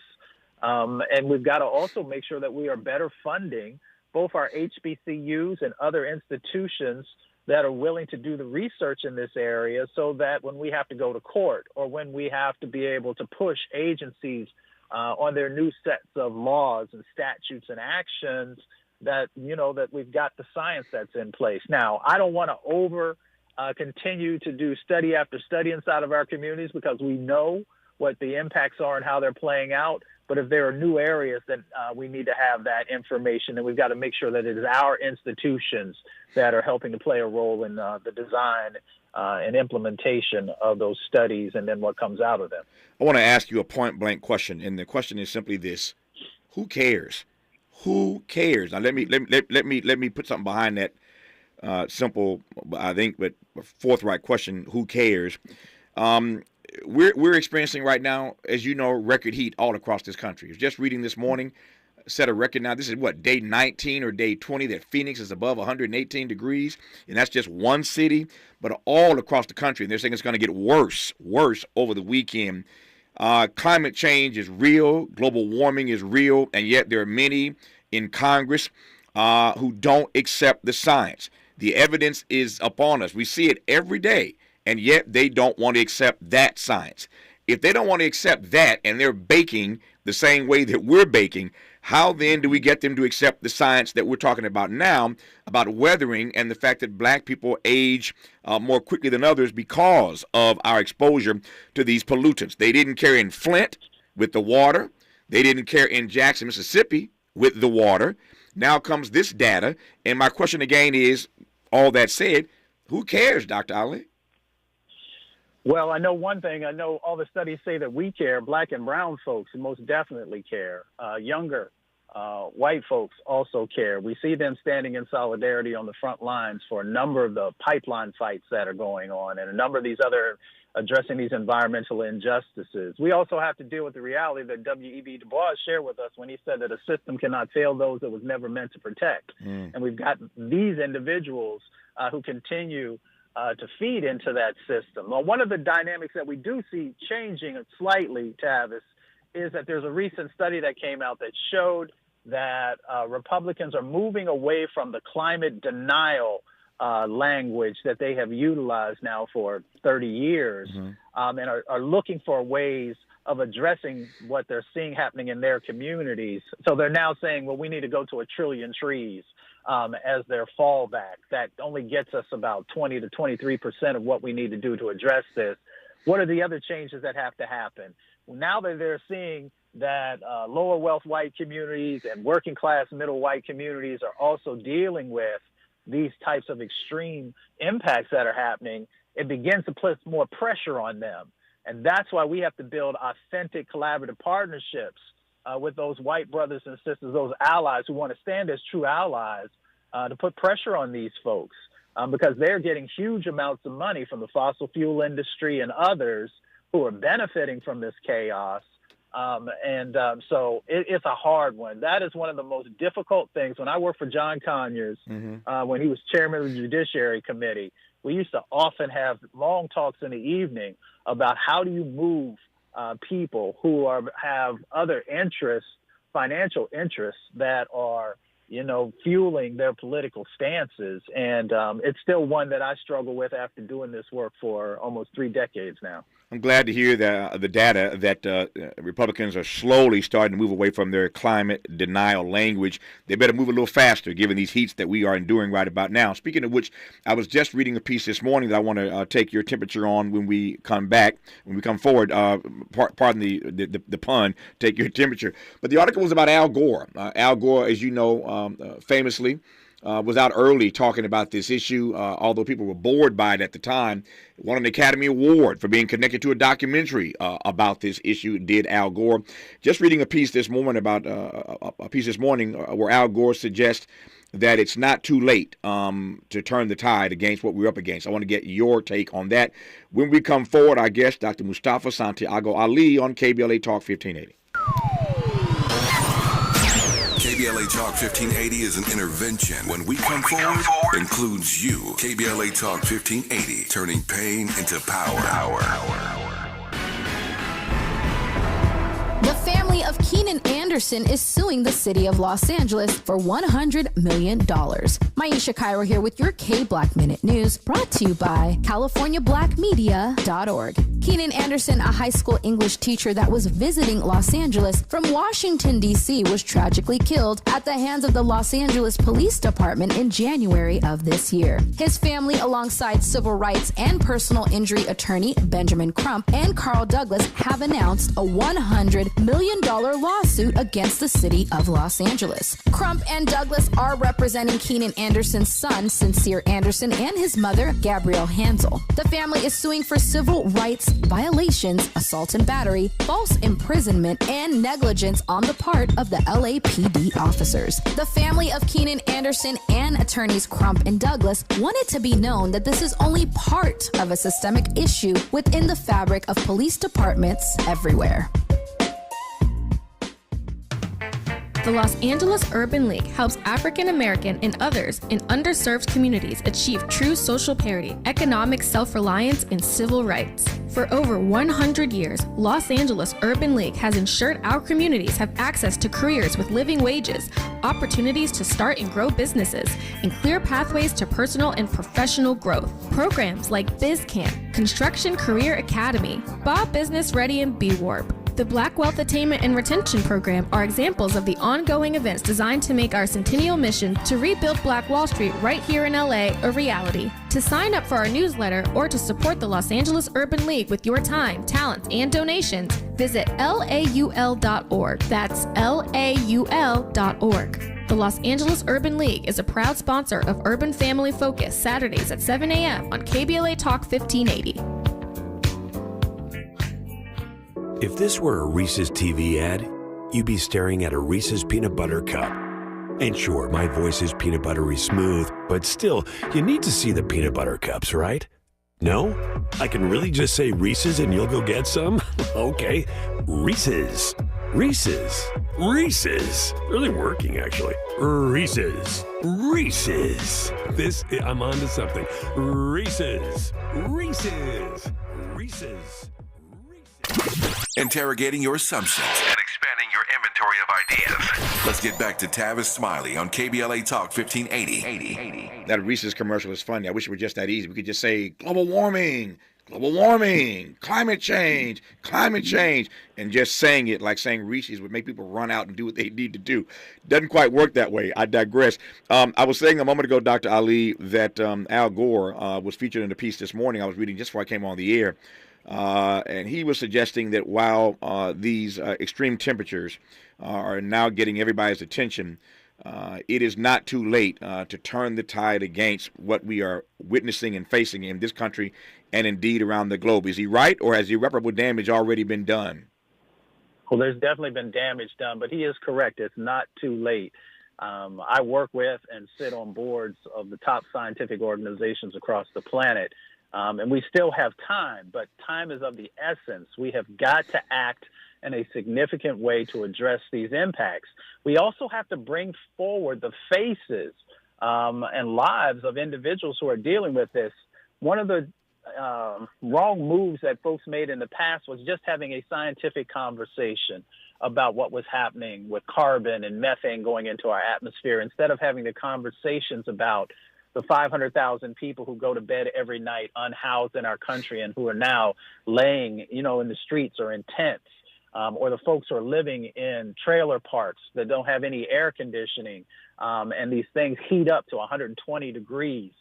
And we've got to also make sure that we are better funding both our HBCUs and other institutions that are willing to do the research in this area, so that when we have to go to court or when we have to be able to push agencies on their new sets of laws and statutes and actions, that that we've got the science that's in place. Now, I don't want to continue to do study after study inside of our communities, because we know what the impacts are and how they're playing out. But if there are new areas, then we need to have that information, and we've got to make sure that it is our institutions that are helping to play a role in the design and implementation of those studies and then what comes out of them.
I want to ask you a point-blank question, and the question is simply this. Who cares? Who cares? Now let me put something behind that simple, I think, but forthright question. Who cares? We're experiencing right now, as you know, record heat all across this country. I was just reading this morning, set a record now. This is what, day 19 or day 20 that Phoenix is above 118 degrees, and that's just one city, but all across the country. And they're saying it's going to get worse over the weekend. Climate change is real, global warming is real, and yet there are many in Congress who don't accept the science. The evidence is upon us. We see it every day, and yet they don't want to accept that science. If they don't want to accept that and they're baking the same way that we're baking, how then do we get them to accept the science that we're talking about now, about weathering and the fact that black people age more quickly than others because of our exposure to these pollutants? They didn't care in Flint with the water. They didn't care in Jackson, Mississippi with the water. Now comes this data. And my question again is, all that said, who cares, Dr. Ali?
Well, I know one thing. I know all the studies say that we care. Black and brown folks most definitely care. Younger white folks also care. We see them standing in solidarity on the front lines for a number of the pipeline fights that are going on and a number of these other addressing these environmental injustices. We also have to deal with the reality that W.E.B. Du Bois shared with us when he said that a system cannot fail those it was never meant to protect. And we've got these individuals who continue to feed into that system. Well, one of the dynamics that we do see changing slightly, Tavis, is that there's a recent study that came out that showed that Republicans are moving away from the climate denial language that they have utilized now for 30 years and are looking for ways of addressing what they're seeing happening in their communities. So they're now saying, well, we need to go to 1 trillion trees as their fallback. That only gets us about 20 to 23% of what we need to do to address this. What are the other changes that have to happen? Now that they're seeing that lower wealth white communities and working class middle white communities are also dealing with these types of extreme impacts that are happening, it begins to put more pressure on them. And that's why we have to build authentic collaborative partnerships with those white brothers and sisters, those allies who want to stand as true allies to put pressure on these folks because they're getting huge amounts of money from the fossil fuel industry and others who are benefiting from this chaos. So it's a hard one. That is one of the most difficult things. When I worked for John Conyers, when he was chairman of the Judiciary Committee, we used to often have long talks in the evening about how do you move people who have other interests, financial interests that are, fueling their political stances. And it's still one that I struggle with after doing this work for almost 3 decades now.
I'm glad to hear the data that Republicans are slowly starting to move away from their climate denial language. They better move a little faster given these heats that we are enduring right about now. Speaking of which, I was just reading a piece this morning that I want to take your temperature on when we come forward. Pardon the pun, take your temperature. But the article was about Al Gore. Al Gore, as you know, famously, was out early talking about this issue, although people were bored by it at the time. Won an Academy Award for being connected to a documentary about this issue, did Al Gore. Just reading a piece this morning where Al Gore suggests that it's not too late to turn the tide against what we're up against. I want to get your take on that. When we come forward, our guest, Dr. Mustafa Santiago Ali on KBLA Talk 1580.
KBLA Talk 1580 is an intervention. When we come forward, includes you. KBLA Talk 1580, turning pain into power.
The family of Keenan Anderson is suing the city of Los Angeles for $100 million. Maisha Cairo here with your K-Black Minute News, brought to you by CaliforniaBlackMedia.org. Keenan Anderson, a high school English teacher that was visiting Los Angeles from Washington, D.C., was tragically killed at the hands of the Los Angeles Police Department in January of this year. His family, alongside civil rights and personal injury attorney Benjamin Crump and Carl Douglas, have announced a $100 million lawsuit against the city of Los Angeles. Crump and Douglas are representing Keenan Anderson's son, Sincere Anderson, and his mother, Gabrielle Hansel. The family is suing for civil rights arrests, violations, assault and battery, false imprisonment, and negligence on the part of the LAPD officers. The family of Keenan Anderson and attorneys Crump and Douglas want it to be known that this is only part of a systemic issue within the fabric of police departments everywhere.
The Los Angeles Urban League helps African American and others in underserved communities achieve true social parity, economic self-reliance, and civil rights. For over 100 years, Los Angeles Urban League has ensured our communities have access to careers with living wages, opportunities to start and grow businesses, and clear pathways to personal and professional growth. Programs like BizCamp, Construction Career Academy, Bob Business Ready, and B-Warp. The Black Wealth Attainment and Retention Program are examples of the ongoing events designed to make our centennial mission to rebuild Black Wall Street right here in LA a reality. To sign up for our newsletter or to support the Los Angeles Urban League with your time, talents, and donations, visit laul.org. That's laul.org. The Los Angeles Urban League is a proud sponsor of Urban Family Focus, Saturdays at 7 a.m. on KBLA Talk 1580.
If this were a Reese's TV ad, you'd be staring at a Reese's peanut butter cup. And sure, my voice is peanut buttery smooth, but still, you need to see the peanut butter cups, right? No? I can really just say Reese's and you'll go get some? Okay, Reese's. Reese's. Reese's. Really working, actually. Reese's. Reese's. I'm on to something. Reese's. Reese's. Reese's.
Interrogating your assumptions
and expanding your inventory of ideas.
Let's get back to Tavis Smiley on KBLA Talk 1580.
That Reese's commercial is funny. I wish it were just that easy. We could just say global warming, climate change, and just saying it like saying Reese's would make people run out and do what they need to do. Doesn't quite work that way. I digress. I was saying a moment ago, Dr. Ali, that Al Gore was featured in a piece this morning I was reading just before I came on the air. And he was suggesting that while these extreme temperatures are now getting everybody's attention, it is not too late to turn the tide against what we are witnessing and facing in this country and indeed around the globe. Is he right, or has irreparable damage already been done?
Well, there's definitely been damage done, but he is correct. It's not too late. I work with and sit on boards of the top scientific organizations across the planet. And we still have time, but time is of the essence. We have got to act in a significant way to address these impacts. We also have to bring forward the faces and lives of individuals who are dealing with this. One of the wrong moves that folks made in the past was just having a scientific conversation about what was happening with carbon and methane going into our atmosphere, instead of having the conversations about the 500,000 people who go to bed every night unhoused in our country and who are now laying, in the streets or in tents, or the folks who are living in trailer parks that don't have any air conditioning, and these things heat up to 120 degrees.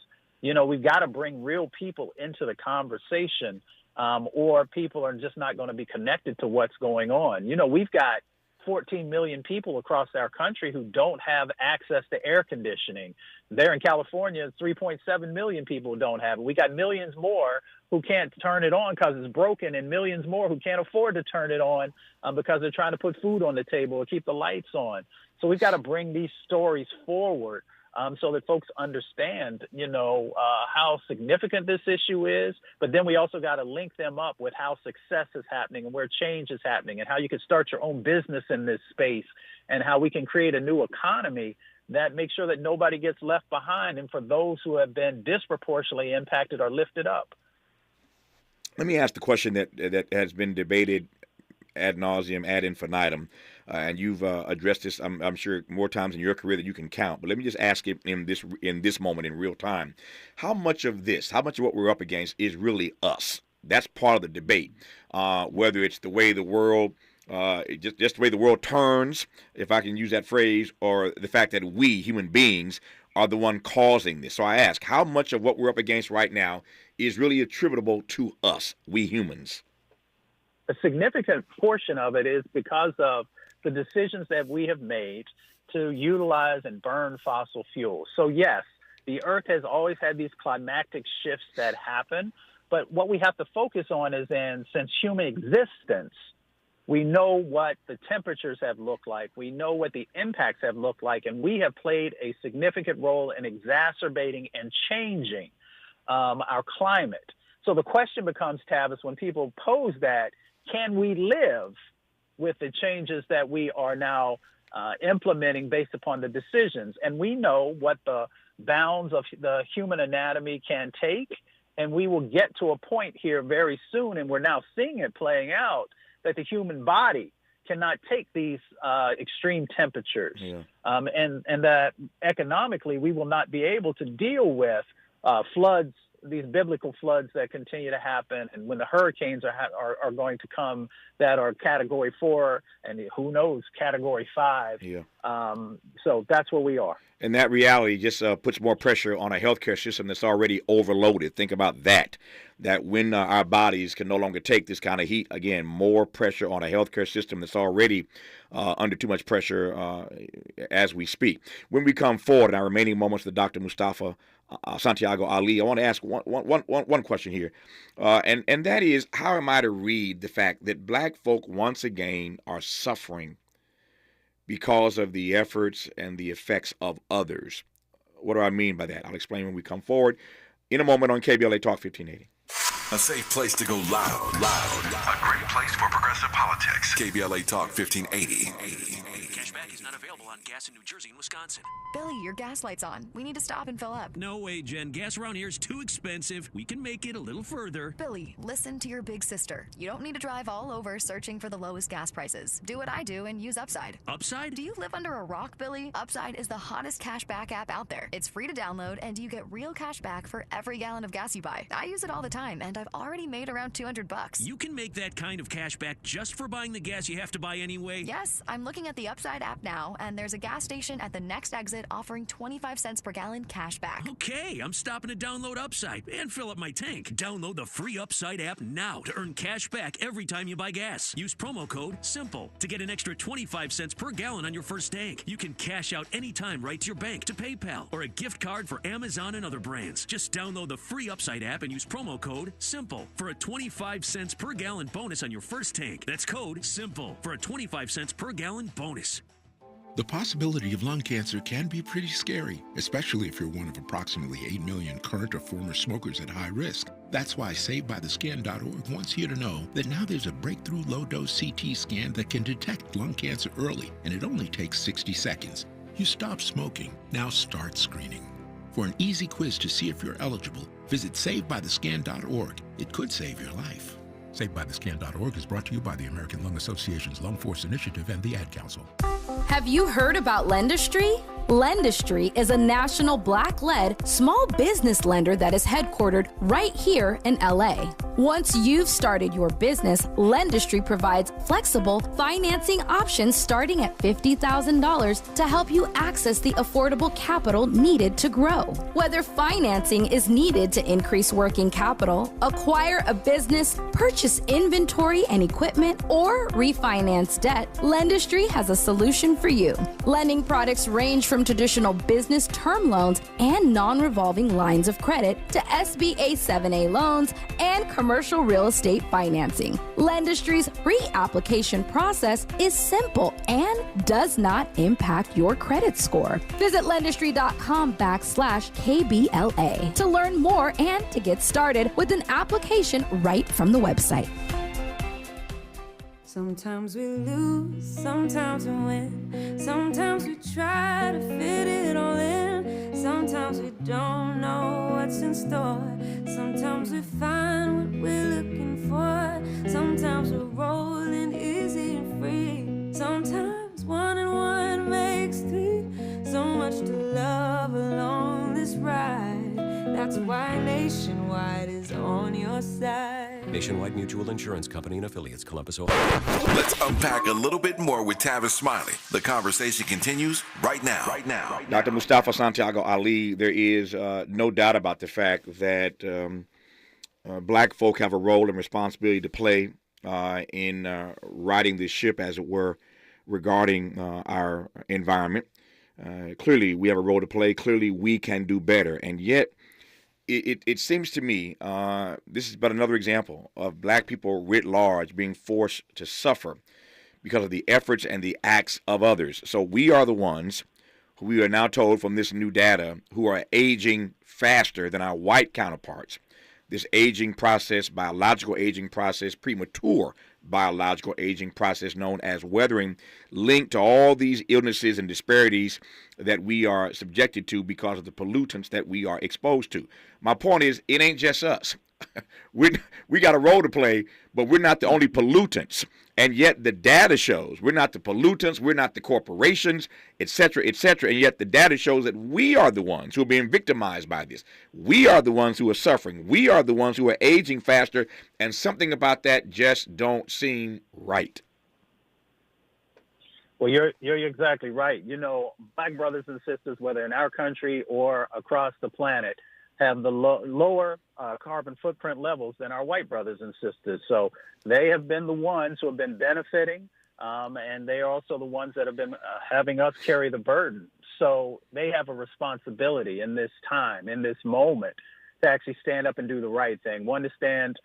We've got to bring real people into the conversation, or people are just not going to be connected to what's going on. We've got 14 million people across our country who don't have access to air conditioning. There in California, 3.7 million people don't have it. We got millions more who can't turn it on because it's broken, and millions more who can't afford to turn it on because they're trying to put food on the table or keep the lights on. So we've got to bring these stories forward so that folks understand, how significant this issue is. But then we also got to link them up with how success is happening and where change is happening and how you can start your own business in this space and how we can create a new economy that makes sure that nobody gets left behind, and for those who have been disproportionately impacted are lifted up.
Let me ask the question that has been debated ad nauseum, ad infinitum, and you've addressed this, I'm sure, more times in your career than you can count. But let me just ask it in this moment in real time: how much of what we're up against is really us? That's part of the debate. Whether it's the way the world, just the way the world turns, if I can use that phrase, or the fact that we human beings are the one causing this. So I ask, how much of what we're up against right now is really attributable to us, we humans?
A significant portion of it is because of the decisions that we have made to utilize and burn fossil fuels. So yes, the Earth has always had these climactic shifts that happen, But what we have to focus on is since human existence, we know what the temperatures have looked like. We know what the impacts have looked like, and we have played a significant role in exacerbating and changing our climate. So the question becomes, Tavis, when people pose that, can we live with the changes that we are now implementing based upon the decisions? And we know what the bounds of the human anatomy can take, and we will get to a point here very soon, and we're now seeing it playing out, that the human body cannot take these extreme temperatures, and that economically we will not be able to deal with floods, these biblical floods that continue to happen, and when the hurricanes are going to come that are Category 4 and who knows, Category 5. So that's where we are.
And that reality just puts more pressure on a healthcare system that's already overloaded. Think about that when our bodies can no longer take this kind of heat, again, more pressure on a healthcare system that's already under too much pressure as we speak. When we come forward in our remaining moments with Dr. Mustafa Santiago Ali, I want to ask one question here, and that is, how am I to read the fact that black folk once again are suffering because of the efforts and the effects of others? What do I mean by that? I'll explain when we come forward in a moment on KBLA Talk 1580.
A safe place to go loud.
A great place for progressive politics.
KBLA Talk 1580.
Cashback is not available on gas in New Jersey and Wisconsin.
Billy, your gas light's on. We need to stop and fill up.
No way, Jen. Gas around here is too expensive. We can make it a little further.
Billy, listen to your big sister. You don't need to drive all over searching for the lowest gas prices. Do what I do and use Upside.
Upside?
Do you live under a rock, Billy? Upside is the hottest cashback app out there. It's free to download, and you get real cash back for every gallon of gas you buy. I use it all the time, and I've already made around $200.
You can make that kind of cash back just for buying the gas you have to buy anyway?
Yes, I'm looking at the Upside app now, and there's a gas station at the next exit offering 25 cents per gallon cash back.
Okay, I'm stopping to download Upside and fill up my tank. Download the free Upside app now to earn cash back every time you buy gas. Use promo code SIMPLE to get an extra 25 cents per gallon on your first tank. You can cash out anytime right to your bank, to PayPal, or a gift card for Amazon and other brands. Just download the free Upside app and use promo code SIMPLE for a 25 cents per gallon bonus on your first tank. That's code SIMPLE for a 25 cents per gallon bonus.
The possibility of lung cancer can be pretty scary, especially if you're one of approximately 8 million current or former smokers at high risk. That's why SaveByTheScan.org wants you to know that now there's a breakthrough low-dose CT scan that can detect lung cancer early, and it only takes 60 seconds. You stop smoking, now start screening. For an easy quiz to see if you're eligible, visit SaveByTheScan.org. It could save your life. SaveByTheScan.org is brought to you by the American Lung Association's Lung Force Initiative and the Ad Council.
Have you heard about Lendistry? Lendistry is a national black-led small business lender that is headquartered right here in LA. Once you've started your business, Lendistry provides flexible financing options starting at $50,000 to help you access the affordable capital needed to grow. Whether financing is needed to increase working capital, acquire a business, purchase inventory and equipment, or refinance debt, Lendistry has a solution for you. Lending products range from traditional business term loans and non-revolving lines of credit to SBA 7A loans and commercial real estate financing. Lendistry's pre-application process is simple and does not impact your credit score. Visit lendistry.com/KBLA to learn more and to get started with an application right from the website.
Sometimes we lose, sometimes we win. Sometimes we try to fit it all in. Sometimes we don't know what's in store. Sometimes we find what we're looking for. Sometimes we're rolling easy and free. Sometimes 1 and 1 makes 3. So much to love along this ride. That's why Nationwide is on your side.
Nationwide Mutual Insurance Company and affiliates, Columbus, Ohio.
Let's unpack a little bit more with Tavis Smiley. The conversation continues right now.
Dr. Mustafa Santiago Ali, there is no doubt about the fact that black folk have a role and responsibility to play in riding this ship, as it were, regarding our environment. Clearly, we have a role to play. Clearly, we can do better. And yet, it seems to me this is but another example of black people writ large being forced to suffer because of the efforts and the acts of others. So we are the ones who we are now told from this new data who are aging faster than our white counterparts. This aging process, biological aging process, premature biological aging process known as weathering, linked to all these illnesses and disparities that we are subjected to because of the pollutants that we are exposed to. My point is, it ain't just us. We got a role to play, but we're not the only pollutants. And yet the data shows we're not the pollutants, we're not the corporations, et cetera, and yet the data shows that we are the ones who are being victimized by this. We are the ones who are suffering. We are the ones who are aging faster, and something about that just don't seem right.
Well, you're exactly right. You know, black brothers and sisters, whether in our country or across the planet, have the lower carbon footprint levels than our white brothers and sisters. So they have been the ones who have been benefiting, and they are also the ones that have been having us carry the burden. So they have a responsibility in this time, in this moment, to actually stand up and do the right thing. One, to stand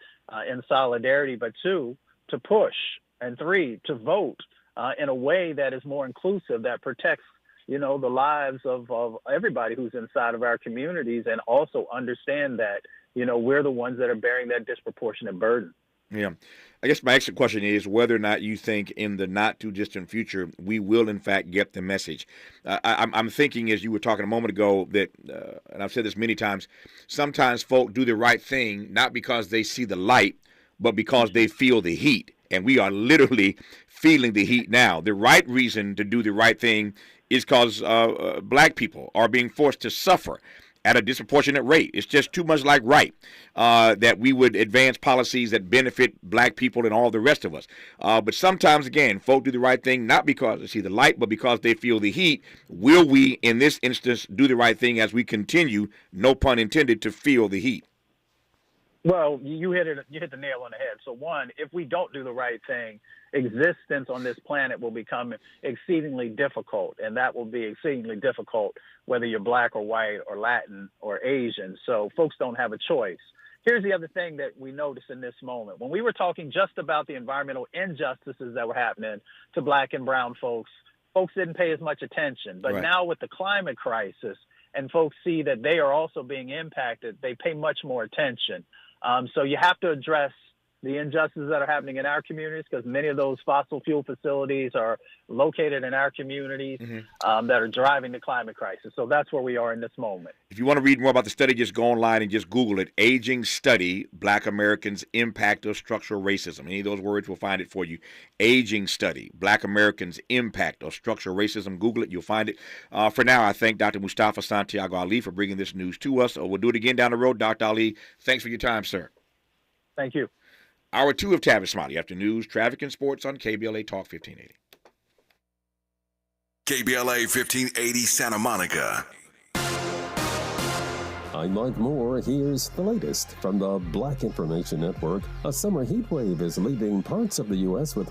in solidarity, but two, to push, and three, to vote in a way that is more inclusive, that protects the lives of everybody who's inside of our communities, and also understand that, we're the ones that are bearing that disproportionate burden.
Yeah. I guess my extra question is whether or not you think in the not too distant future we will in fact get the message. I'm thinking, as you were talking a moment ago, that, and I've said this many times, sometimes folk do the right thing not because they see the light, but because they feel the heat. And we are literally feeling the heat now. The right reason to do the right thing is because black people are being forced to suffer at a disproportionate rate. It's just too much like right that we would advance policies that benefit black people and all the rest of us. But sometimes, again, folk do the right thing not because they see the light, but because they feel the heat. Will we, in this instance, do the right thing as we continue, no pun intended, to feel the heat?
Well, you hit the nail on the head. So one, if we don't do the right thing, existence on this planet will become exceedingly difficult, and that will be exceedingly difficult whether you're black or white or Latin or Asian. So folks don't have a choice. Here's the other thing that we notice in this moment. When we were talking just about the environmental injustices that were happening to black and brown folks didn't pay as much attention. But
Right.
Now with the climate crisis, and folks see that they are also being impacted, they pay much more attention. So you have to address the injustices that are happening in our communities, because many of those fossil fuel facilities are located in our communities that are driving the climate crisis. So that's where we are in this moment.
If you want to read more about the study, just go online and just Google it. Aging Study, Black Americans' Impact of Structural Racism. Any of those words will find it for you. Aging Study, Black Americans' Impact of Structural Racism. Google it. You'll find it. For now, I thank Dr. Mustafa Santiago Ali for bringing this news to us. We'll do it again down the road. Dr. Ali, thanks for your time, sir.
Thank you.
Hour 2 of Tavis Smiley after news, traffic, and sports on KBLA Talk 1580.
KBLA 1580 Santa Monica.
I'm Mike Moore. Here's the latest from the Black Information Network. A summer heat wave is leaving parts of the U.S. with more